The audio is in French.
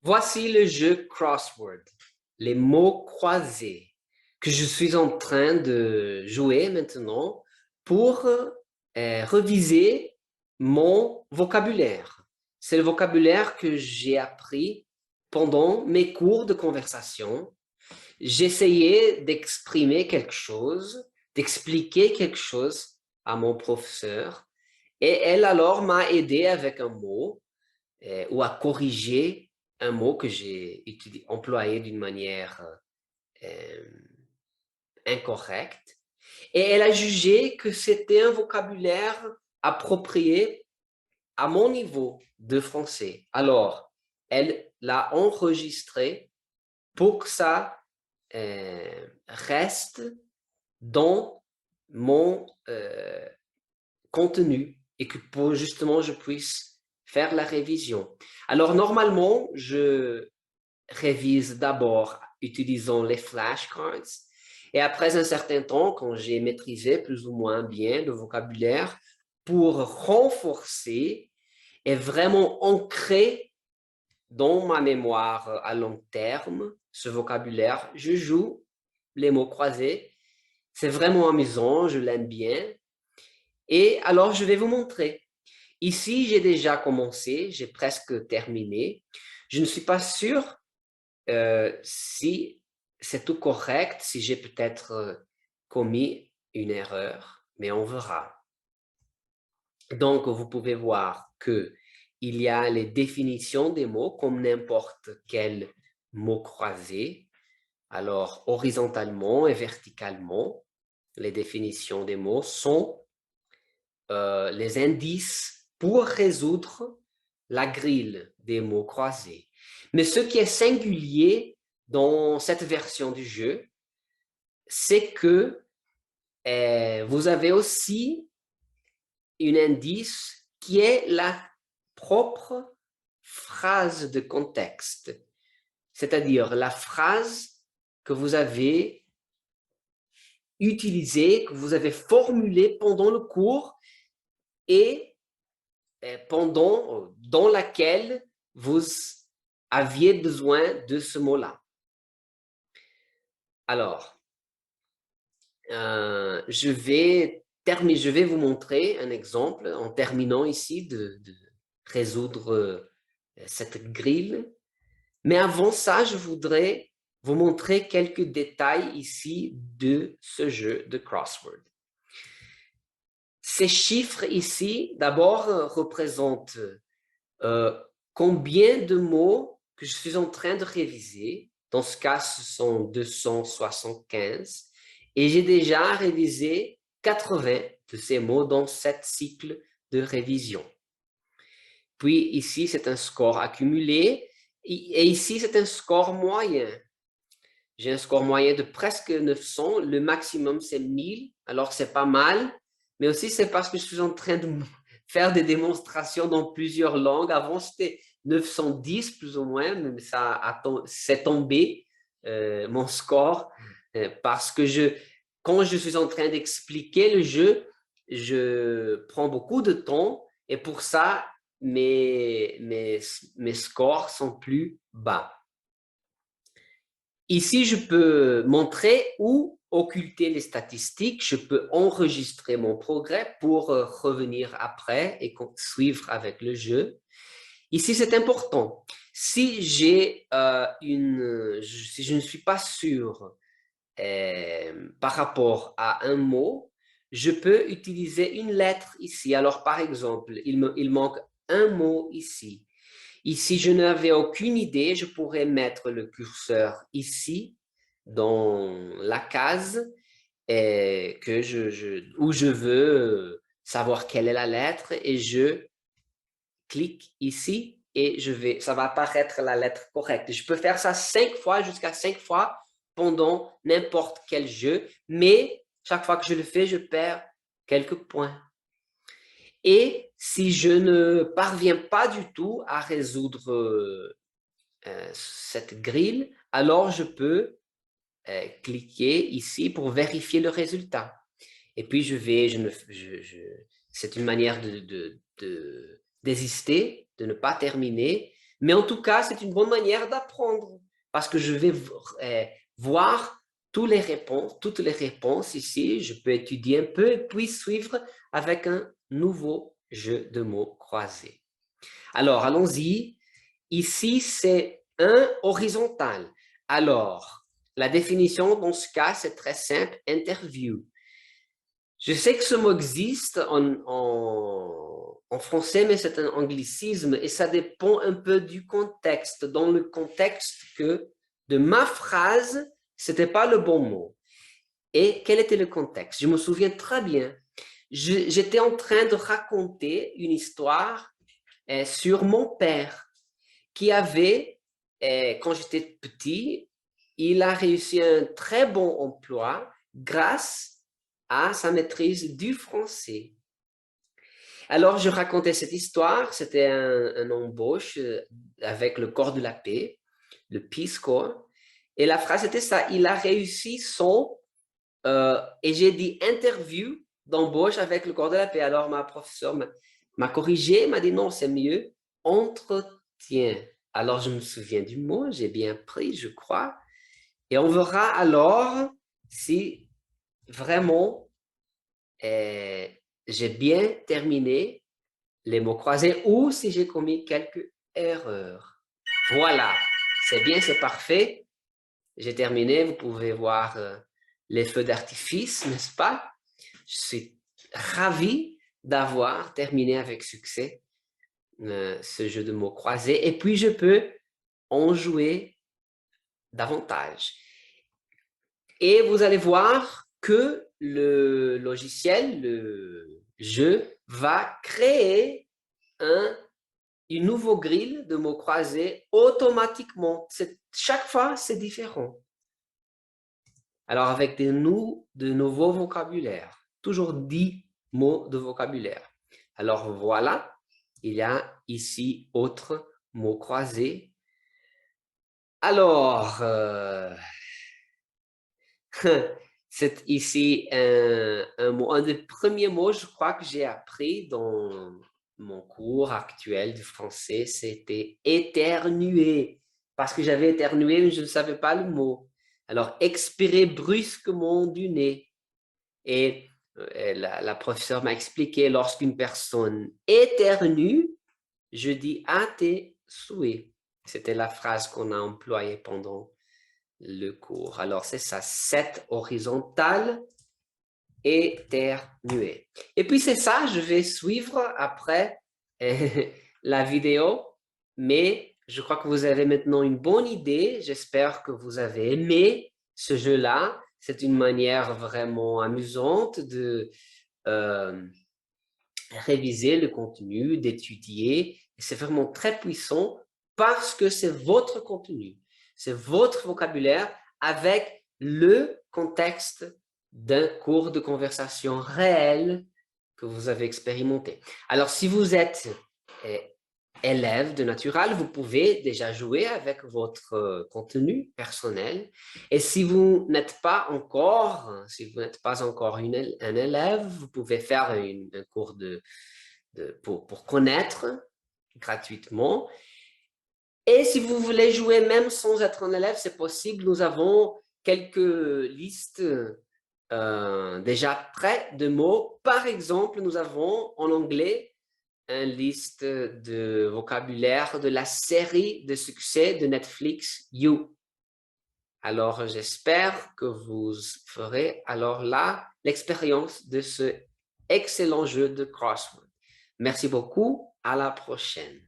Voici le jeu Crossword, les mots croisés, que je suis en train de jouer maintenant pour reviser mon vocabulaire. C'est le vocabulaire que j'ai appris pendant mes cours de conversation. J'essayais d'exprimer quelque chose, d'expliquer quelque chose à mon professeur, et elle alors m'a aidé avec un mot ou à corriger un mot que j'ai employé d'une manière euh, incorrecte. Et elle a jugé que c'était un vocabulaire approprié à mon niveau de français. Alors, elle l'a enregistré pour que ça reste dans mon contenu et que pour justement je puisse faire la révision. Alors, normalement, je révise d'abord utilisant les flashcards. Et après un certain temps, quand j'ai maîtrisé plus ou moins bien le vocabulaire, pour renforcer et vraiment ancrer dans ma mémoire à long terme ce vocabulaire, je joue les mots croisés. C'est vraiment amusant, je l'aime bien. Et alors, je vais vous montrer. Ici, j'ai déjà commencé, j'ai presque terminé. Je ne suis pas sûr si c'est tout correct, si j'ai peut-être commis une erreur, mais on verra. Donc, vous pouvez voir que il y a les définitions des mots comme n'importe quel mot croisé. Alors, horizontalement et verticalement, les définitions des mots sont les indices pour résoudre la grille des mots croisés. Mais ce qui est singulier dans cette version du jeu, c'est que vous avez aussi un indice qui est la propre phrase de contexte, c'est-à-dire la phrase que vous avez utilisée, que vous avez formulée pendant le cours et dans laquelle vous aviez besoin de ce mot-là. Alors, je vais vous montrer un exemple en terminant ici de résoudre cette grille. Mais avant ça, je voudrais vous montrer quelques détails ici de ce jeu de crossword. Ces chiffres ici, d'abord, représentent combien de mots que je suis en train de réviser. Dans ce cas, ce sont 275. Et j'ai déjà révisé 80 de ces mots dans cet cycle de révision. Puis ici, c'est un score accumulé. Et ici, c'est un score moyen. J'ai un score moyen de presque 900. Le maximum, c'est 1000. Alors, c'est pas mal. Mais aussi, c'est parce que je suis en train de faire des démonstrations dans plusieurs langues. Avant, c'était 910 plus ou moins, mais c'est tombé, mon score, parce que quand je suis en train d'expliquer le jeu, je prends beaucoup de temps et pour ça, mes scores sont plus bas. Ici, je peux montrer ou occulter les statistiques. Je peux enregistrer mon progrès pour revenir après et suivre avec le jeu. Ici, c'est important. Si si je ne suis pas sûr par rapport à un mot, je peux utiliser une lettre ici. Alors, par exemple, il manque un mot ici. Ici, je n'avais aucune idée, je pourrais mettre le curseur ici, dans la case où je veux savoir quelle est la lettre et je clique ici et ça va apparaître la lettre correcte. Je peux faire ça 5 fois, jusqu'à 5 fois pendant n'importe quel jeu, mais chaque fois que je le fais, je perds quelques points. Et si je ne parviens pas du tout à résoudre cette grille, alors je peux cliquer ici pour vérifier le résultat. Et puis c'est une manière de désister, de ne pas terminer. Mais en tout cas, c'est une bonne manière d'apprendre parce que je vais voir toutes les réponses ici. Je peux étudier un peu et puis suivre avec un nouveau jeu de mots croisés. Alors, allons-y. Ici, c'est un horizontal. Alors, la définition dans ce cas, c'est très simple, interview. Je sais que ce mot existe en français, mais c'est un anglicisme et ça dépend un peu du contexte. Dans le contexte que de ma phrase, ce n'était pas le bon mot. Et quel était le contexte? Je me souviens très bien. J'étais en train de raconter une histoire sur mon père qui avait, quand j'étais petit, il a réussi un très bon emploi grâce à sa maîtrise du français. Alors, je racontais cette histoire, c'était un embauche avec le corps de la paix, le Peace Corps, et la phrase était ça, il a réussi son, et j'ai dit interview d'embauche avec le corps de la paix. Alors, ma professeure m'a corrigé, m'a dit non, c'est mieux, entretien. Alors, je me souviens du mot, j'ai bien pris, je crois, et on verra alors si vraiment j'ai bien terminé les mots croisés ou si j'ai commis quelques erreurs. Voilà, c'est bien, c'est parfait. J'ai terminé, vous pouvez voir les feux d'artifice, n'est-ce pas? Je suis ravi d'avoir terminé avec succès ce jeu de mots croisés et puis je peux en jouer davantage. Et vous allez voir que le logiciel, le jeu, va créer une nouvelle grille de mots croisés automatiquement. Chaque fois, c'est différent. Alors, avec de nouveaux vocabulaires, toujours 10 mots de vocabulaire. Alors, voilà, il y a ici autre mots croisés. Alors, c'est ici un des premiers mots, je crois, que j'ai appris dans mon cours actuel du français, c'était éternuer. Parce que j'avais éternué, mais je ne savais pas le mot. Alors, expirer brusquement du nez. Et la professeure m'a expliqué, lorsqu'une personne éternue, je dis à tes souhaits. C'était la phrase qu'on a employée pendant le cours. Alors, c'est ça, 7 horizontal, éternuer. Et puis, c'est ça, je vais suivre après la vidéo, mais je crois que vous avez maintenant une bonne idée. J'espère que vous avez aimé ce jeu-là. C'est une manière vraiment amusante de réviser le contenu, d'étudier. C'est vraiment très puissant parce que c'est votre contenu, c'est votre vocabulaire avec le contexte d'un cours de conversation réel que vous avez expérimenté. Alors, si vous êtes élève de Natural, vous pouvez déjà jouer avec votre contenu personnel. Et si vous n'êtes pas encore, un élève, vous pouvez faire un cours pour connaître gratuitement. Et si vous voulez jouer même sans être un élève, c'est possible. Nous avons quelques listes déjà prêtes de mots. Par exemple, nous avons en anglais une liste de vocabulaire de la série de succès de Netflix, You. Alors, j'espère que vous ferez alors là l'expérience de ce excellent jeu de crossword. Merci beaucoup, à la prochaine.